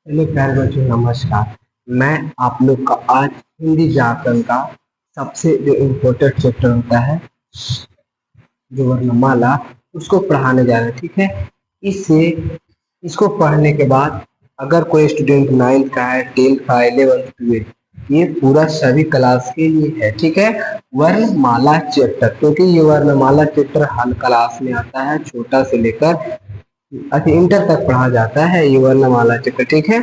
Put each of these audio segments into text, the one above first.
Hello प्यारे बच्चों, नमस्कार। मैं आप लोग का आज हिंदी व्याकरण का सबसे जो इम्पोर्टेंट चैप्टर होता है, जो वर्णमाला, उसको पढ़ाने जा रहे हैं। ठीक है। इससे इसको पढ़ने के बाद अगर कोई स्टूडेंट 9th का है, 10th का है, 11th, 12, ये पूरा सभी क्लास के लिए है। ठीक है। वर्णमाला चैप्टर, क्योंकि ये वर्णमाला चैप्टर हर क्लास में आता है, छोटा से लेकर इंटर तक पढ़ा जाता है ये वर्णमाला चैप्टर। ठीक है।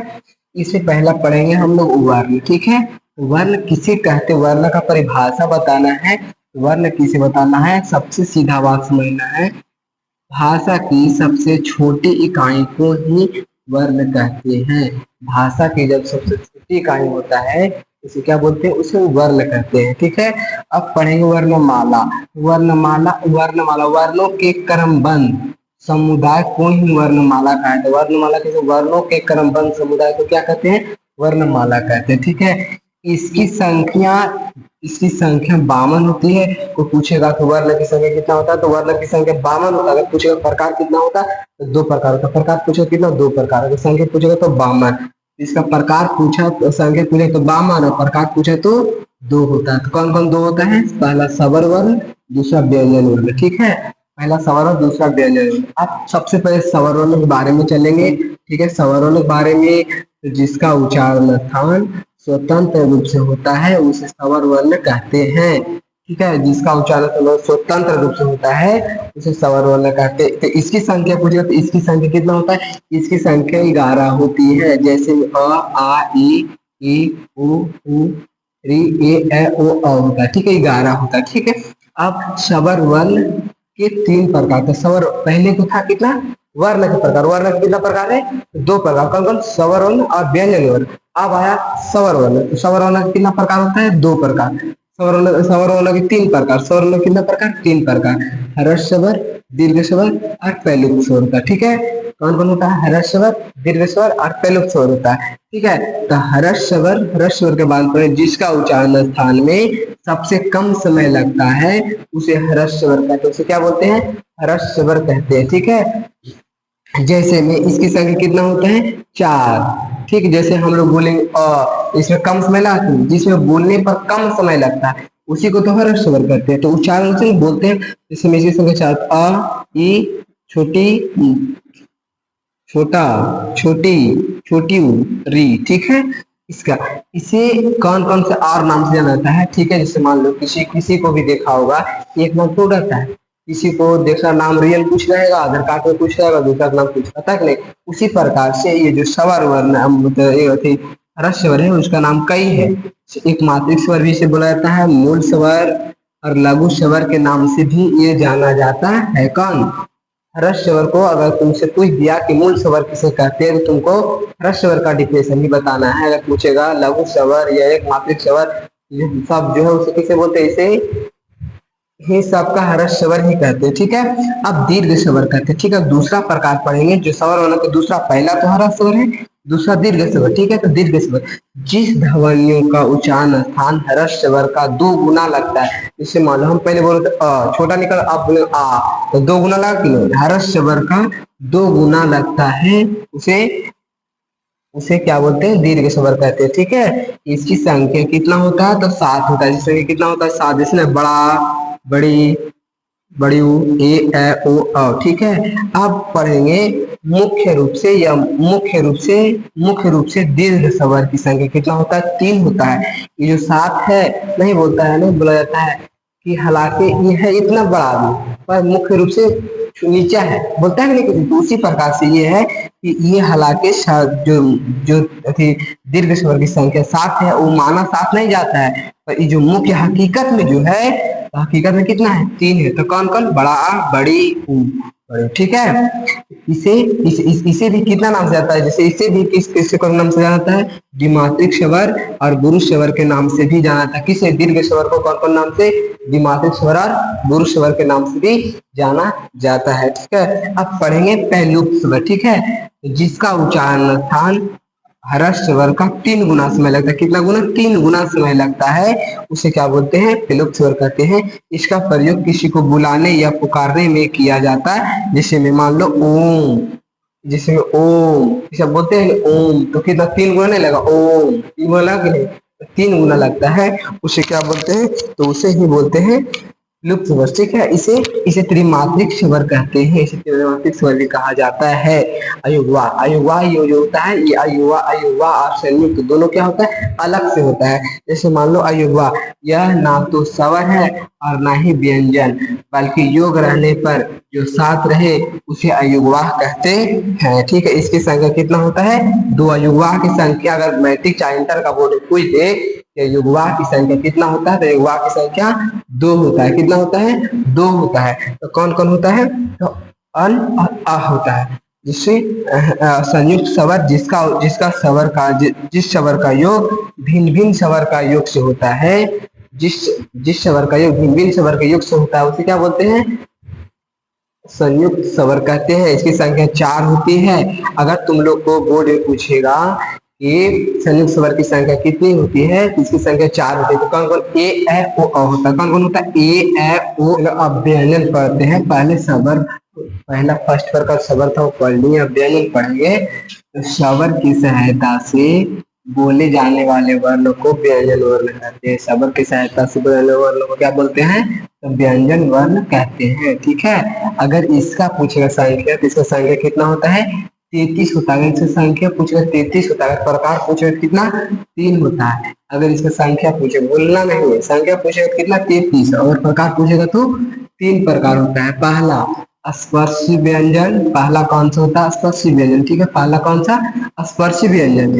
इसे पहला पढ़ेंगे हम लोग वर्ण। ठीक है। वर्ण किसे कहते, वर्ण का परिभाषा बताना है। वर्ण किसे बताना है, सबसे सीधा बात समझना है। भाषा की सबसे छोटी इकाई को ही वर्ण कहते हैं। भाषा की जब सबसे छोटी इकाई होता है उसे क्या बोलते हैं, उसे वर्ण कहते हैं। ठीक है। अब पढ़ेंगे वर्णमाला। वर्णमाला वर्णों के क्रमबद्ध समुदाय को ही वर्णमाला कहते हैं। वर्णमाला के वर्णों के क्रमबद्ध समुदाय को क्या कहते हैं, वर्णमाला कहते हैं। ठीक है। इसकी संख्या इसकी संख्या 52 होती है। कोई पूछेगा कि वर्ण की संख्या कितना होता है, तो वर्ण की संख्या 52 होता है। अगर पूछेगा प्रकार कितना होता है, तो 2 प्रकार होता है। प्रकार पूछेगा कितना, 2 प्रकार। अगर संख्या पूछेगा तो 52। इसका प्रकार पूछा तो संख्या पूछे तो 52 और प्रकार पूछे तो 2 होता है। तो कौन कौन 2 होता है, पहला सवर वर्ण, दूसरा व्यंजन वर्ण। ठीक है। पहला सवर और दूसरा व्यंजन वर्ण। अब सबसे पहले सवर वर्ण के बारे में चलेंगे। ठीक है। सवर वर्ण के बारे में, जिसका उच्चारण स्थान स्वतंत्र रूप से होता है उसे सवर वर्ण कहते हैं। ठीक है। जिसका उच्चारण स्वतंत्र रूप से होता है उसे सवर वर्ण कहते हैं। तो इसकी संख्या पूछेगा तो इसकी संख्या कितना होता है, इसकी संख्या 11 होती है। जैसे अ, आ, ई, उ, री, ए, ओ, होता है। ठीक है, 11 होता है। ठीक है। अब सवर वर्ण के 3 प्रकार थे। सवर पहले को था कितना, वर्ण के प्रकार। वर्ण के कितना प्रकार है, 2 प्रकार। कौन कौन, सवर वर्ण और व्यंजन वर्ण। अब आया सवर वर्ण। तो सवर वर्ण का कितना प्रकार होता है, 2 प्रकार। सवर वर्ण के 3 प्रकार। सवर वर्ण कितना प्रकार, 3 प्रकार। ह्रस्व स्वर, दीर्घ स्वर और पैलुक स्वर का। ठीक है। कौन कौन होता है, ह्रस्व स्वर, दीर्घ स्वर और पैलुक स्वर होता है। ठीक है। तो ह्रस्व स्वर के बाद पर जिसका उच्चारण स्थान में सबसे कम समय लगता है उसे ह्रस्व स्वर कहते हैं। उसे क्या बोलते हैं, ह्रस्व स्वर कहते हैं। ठीक है। जैसे में इसकी संख्या कितना होता है, 4। ठीक है। जैसे हम लोग बोलेंगे इसमें कम समय लगता है, जिसमें बोलने पर कम समय लगता है उसी को तो ह्रस्व स्वर कहते हैं। तो उच्चारण से बोलते हैं। जैसे में इसकी संख्या 4, अ, ई, छोटी, छोटा, छोटी, छोटी ऊ, री। ठीक है। इसका इसे कौन कौन से और नाम से जाना जाता है। ठीक है। जैसे मान लो किसी को भी देखा होगा, एक नाम तो रहता है, किसी को देखा नाम रियल पूछ रहेगा, आधार कार्ड में पूछ रहेगा, दूसरा नाम पूछ रहा था। नहीं, उसी प्रकार से ये जो सवर वर्ण मतलब ह्रस्व स्वर है उसका नाम कई है। एक मात्रिक स्वर भी इसे बोला जाता है, मूल स्वर और लघु स्वर के नाम से भी ये जाना जाता है। कौन, ह्रस्व स्वर को अगर तुमसे पूछ दिया कि मूल स्वर किसे कहते हैं तो तुमको ह्रस्व स्वर का डिफिनेशन ही बताना है। अगर पूछेगा लघु स्वर या एक मात्रिक स्वर, ये सब जो है उसे किसे बोलते हैं, इसे ही सबका ह्रस्व स्वर ही कहते हैं। ठीक है। अब दीर्घ स्वर कहते हैं। ठीक है। दूसरा प्रकार पढ़ेंगे जो स्वर वर्ण का दूसरा, पहला तो ह्रस्व स्वर है, दूसरा दीर्घ स्वर। ठीक है। तो दीर्घ स्वर जिस ध्वनियों का उच्चारण स्थान ह्रस्व स्वर का 2 गुना लगता है। जैसे मान लो हम पहले बोले थे अ, छोटा निकल, अब बोले आ, तो 2 गुना लगा कि ह्रस्व स्वर का 2 गुना लगता है उसे उसे क्या बोलते हैं, दीर्घ स्वर कहते हैं। ठीक है। इसकी संख्या कितना होता है, तो 7 होता है। जिससे कितना होता है, 7। जैसे बड़ा, बड़ी, बड़ी ऊ, ए, ओ, ठीक है। अब पढ़ेंगे मुख्य रूप से दीर्घ स्वर की संख्या कितना होता है, 3 होता है। ये जो 7 है नहीं बोलता है, नहीं बोला जाता है कि हालांकि ये है इतना बड़ा भी, पर मुख्य रूप से नीचा है, बोलता है नहीं। तो उसी प्रकार से ये है कि ये हालांकि जो जो दीर्घ स्वर की संख्या 7 है, वो माना 7 नहीं जाता है, पर ये जो मुख्य हकीकत में जो है, तो हकीकत में कितना है, 3 है। तो कौन कौन, बड़ा आ, बड़ी ऊ, बड़ी। ठीक है। इसे भी कितना नाम से जाता है, जैसे इसे भी किसके को नाम से जाना जाता है, द्विमात्रिक स्वर और गुरु स्वर के नाम से भी जाना जाता है। किसे, दीर्घ स्वर को कौन कौन नाम से, द्विमात्रिक स्वर और गुरु स्वर के नाम से भी जाना जाता है। ठीक है। अब पढ़ेंगे पैलुक स्वर। ठीक है। जिसका उच्चारण स्थान ह्रस्व स्वर का 3 गुना समय लगता है। कितना गुना, 3 गुना समय लगता है। उसे क्या बोलते हैं, पैलुक स्वर कहते हैं। इसका प्रयोग किसी को बुलाने या पुकारने में किया जाता है। जैसे में मान लो ओम, जिसमें ओम, इसे बोलते हैं ओम, तो कितना 3 गुना नहीं लगा, ओम 3 गुना लगा कि नहीं, 3 गुना लगता है, उसे क्या बोलते हैं, तो उसे ही बोलते हैं लुप्त स्वर। ठीक है, इसे इसे त्रिमात्रिक स्वर कहते हैं, इसे त्रिमात्रिक स्वर भी कहा जाता है। अयुग्वा, अयुग्वा ये जो होता है, ये अयुग्वा अयुग्वा और संयुक्त दोनों क्या होता है, अलग से होता है। जैसे मान लो अयुग्वा, यह ना तो स्वर है और ना ही व्यंजन, बल्कि योग रहने पर जो साथ रहे उसे अयुग्वाह कहते हैं। ठीक है, इसकी संख्या कितना होता है, 2। अयुग्वाह की संख्या अगर मैट्रिक चाहे इंटर का बोर्ड पूछ दे कि युग्वाह की संख्या कितना होता है, तो युग्वाह की संख्या 2 होता है। कितना होता है, 2 होता है। तो कौन कौन होता है, तो अन और अ होता है, जिससे संयुक्त स्वर जिसका जिसका स्वर का जिस स्वर का योग भिन्न भिन्न स्वर का योग से होता है, जिस जिस स्वर का योग भिन्न भिन्न स्वर के योग से होता है उसे क्या बोलते हैं, संयुक्त स्वर कहते हैं। इसकी संख्या 4 होती है। अगर तुम लोग को बोर्ड में पूछेगा कि संयुक्त स्वर की संख्या कितनी होती है, तो इसकी संख्या 4 होती है। तो कौन कौन, ए ए ओ अ होता है, कौन कौन होता है, ए ए ओ। अव्यंजन पढ़ते हैं, पहले स्वर, पहला फर्स्ट प्रकार स्वर था वो पढ़ लिए, अव्यंजन पढ़ेंगे। तो स्वर की सहायता से बोले जाने वाले वर्ण को व्यंजन वर्ण कहते हैं। स्वर की सहायता से बोले जाने वर्ण को क्या बोलते हैं, तो व्यंजन वर्ण कहते हैं। ठीक है, अगर इसका पूछेगा संख्या, तो इसका संख्या कितना होता है, 33 होता है। इसका संख्या पूछेगा 33 होता है। प्रकार पूछेगा कितना, 3 होता है। अगर इसका संख्या पूछे, बोलना नहीं है, संख्या पूछेगा कितना, 33, और प्रकार पूछेगा तो 3 प्रकार होता है। पहला स्पर्शी व्यंजन, पहला कौन सा होता है, स्पर्शी व्यंजन। ठीक है, पहला कौन सा, स्पर्शी व्यंजन,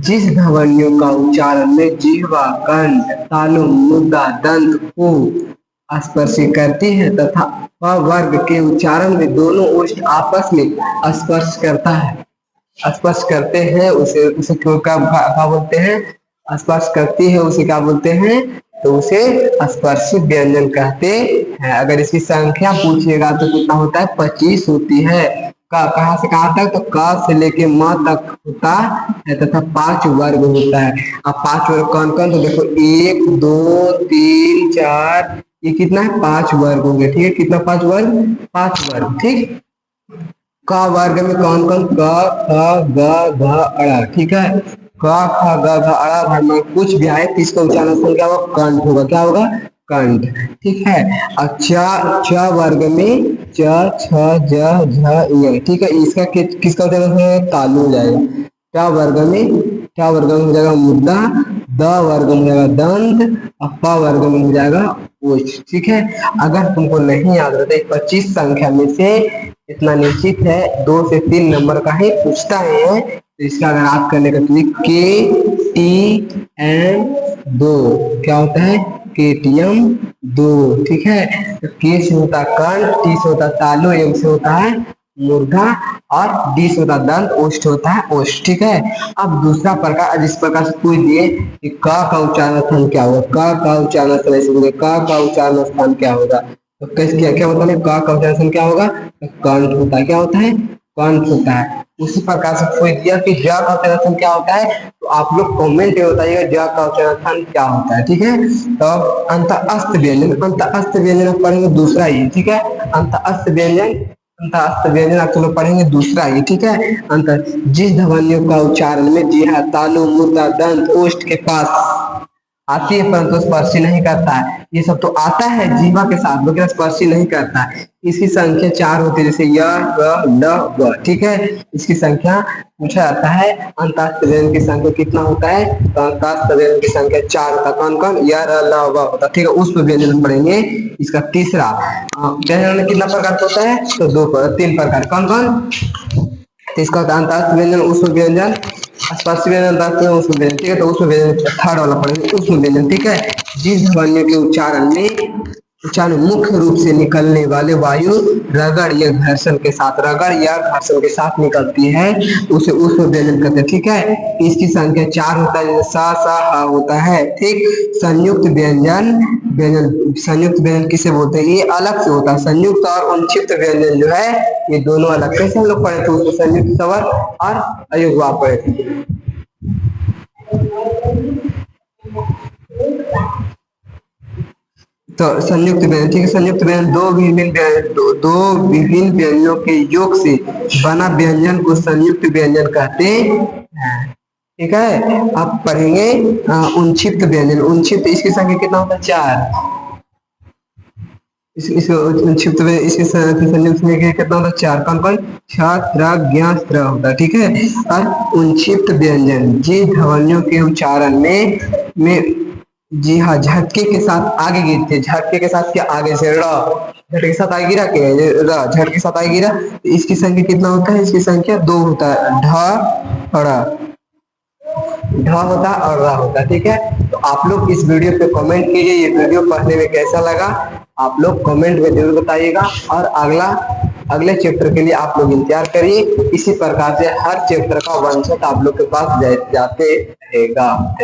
जिस ध्वनियों का उच्चारण में जिह्वा, कंठ, तालु, मुद्रा, दंत को स्पर्श करती है तथा वर्ग के उच्चारण में दोनों ओष्ठ आपस में स्पर्श करता है, स्पर्श करते हैं, उसे उसे क्या बोलते हैं, स्पर्श करती है उसे क्या बोलते हैं, तो उसे स्पर्शी व्यंजन कहते हैं। अगर इसकी संख्या पूछिएगा तो कितना होता है, 25 होती है। कहाँ से कहाँ तक, तो क से लेके म तक होता है तथा 5 वर्ग होता है। अब 5 वर्ग कौन कौन, तो देखो 1 2 3 4, ये कितना है, 5 वर्ग हो गए। ठीक है, कितना, 5 वर्ग, 5 वर्ग। ठीक, क वर्ग में कौन कौन, क ख ग घ अ। ठीक है, क ख ग घ अ वर्ग में कुछ भी आए तो इसका उच्चारण क्या होगा, कंठ होगा। क्या होगा, कंठ। ठीक है, और च वर्ग में च छ ज झ य। ठीक है, इसका किसका उच्चारण है, तालु हो जाएगा। ट वर्ग में, ट वर्ग में हो जाएगा मुद्दा, द वर्ग में हो जाएगा दंत, और प वर्ग में हो जाएगा ओष्ठ। ठीक है, अगर तुमको नहीं याद रहता 25 संख्या में से इतना निश्चित है 2 से 3 नंबर का ही पूछता है, तो इसका अगर आप करने का तो के टी एम 2 क्या होता है, केटीएम 2। ठीक है, तो के से होता है कंठ, टी से होता है तालु, एम से होता है मूर्धा, और डी से होता है दंत, ओष्ठ होता है ओष्ठ। ठीक है, अब दूसरा प्रकार, जिस प्रकार से पूछ दिए कि क का उच्चारण स्थान क्या होगा, क का उच्चारण स्थान ऐसे बोले, क का उच्चारण स्थान क्या होगा, तो कैसे क्या क्या होता है, क का उच्चारण स्थान क्या होगा, तो कंठ होता है। क्या होता है, कंठ होता है। उसी प्रकार से पूछ दिया कि ज का उच्चारण स्थान क्या होता है, तो आप लोग कमेंट में बताइएगा ज का उच्चारण स्थान क्या होता है। ठीक है, तो अंतःस्थ व्यंजन, अंतःस्थ व्यंजन आप पढ़ेंगे दूसरा ही। ठीक है, अंतःस्थ व्यंजन, अंतःस्थ व्यंजन आप लोग पढ़ेंगे दूसरा ही। ठीक है, अंत जिस ध्वनियों का उच्चारण में जिह्वा, तालु, मुद्रा, दंत, ओष्ठ के पास आती है परंतु स्पर्शी नहीं करता है। ये सब तो आता है जीवा के साथ, लेकिन स्पर्शी नहीं करता है। इसकी संख्या 4 होती है, जैसे य ग ल व। ठीक है, इसकी संख्या पूछा जाता है। अंतःस्थ व्यंजन की संख्या कितना होता है, तो अंतःस्थ व्यंजन की संख्या 4 होता है। कौन कौन, य र ल व होता है। ठीक है, उस पर व्यंजन हम पढ़ेंगे। इसका तीसरा व्यंजन में कितना प्रकार होता है, तो 3 प्रकार। कौन कौन, तो इसका होता है अंतःस्थ व्यंजन, उष्म व्यंजन, स्पर्श व्यंजन, उष्म व्यंजन। ठीक है, तो उष्म व्यंजन थर्ड वाला पढ़ेंगे, उष्म व्यंजन। ठीक है, जिस ध्वनियों के उच्चारण मुख्य रूप से निकलने वाले वायु रगड़ या घर्षण के साथ, रगड़ या घर्षण के साथ निकलती है, उसे उष्म व्यंजन कहते हैं। ठीक है, इसकी संख्या 4 होता है, जैसे सा सा हा होता है। ठीक, संयुक्त व्यंजन, संयुक्त व्यंजन किसे बोलते हैं, ये अलग से होता है। संयुक्त और अनुक्षिप्त व्यंजन जो है ये दोनों अलग। कैसे हम लोग पढ़े थे उसको, संयुक्त स्वर और अयुग्मा पढ़े थे। तो संयुक्त व्यंजन, ठीक है, संयुक्त व्यंजन दो विभिन्न व्यंजनों के योग से बना व्यंजन को संयुक्त व्यंजन कहते हैं। ठीक है, अब पढ़ेंगे उनक्षिप्त व्यंजन। उनक्षिप्त, इसकी संख्या कितना होता है? 4। इसको संक्षिप्त में इसके संयुक्त में कितना होता है? 4। कौन कौन? क्ष, त्र, ज्ञ, स्त्र होता है। ठीक है, और उनक्षिप्त व्यंजन जिन ध्वनियों के उच्चारण में जी हाँ झटके के साथ आगे गिरते, झटके के साथ क्या आगे से झटके के साथ आगे गिरा के झटके के साथ आगे गिरा, तो इसकी संख्या कितना होता है? इसकी संख्या 2 होता है। ढ और ढ होता है और र होता है। ठीक है, तो आप लोग इस वीडियो पे कमेंट कीजिए, ये वीडियो पढ़ने में कैसा लगा आप लोग कमेंट में जरूर बताइएगा, और अगले चैप्टर के लिए आप लोग इंतजार करिए। इसी प्रकार से हर चैप्टर का वन शॉट आप लोग के पास जाते रहेगा।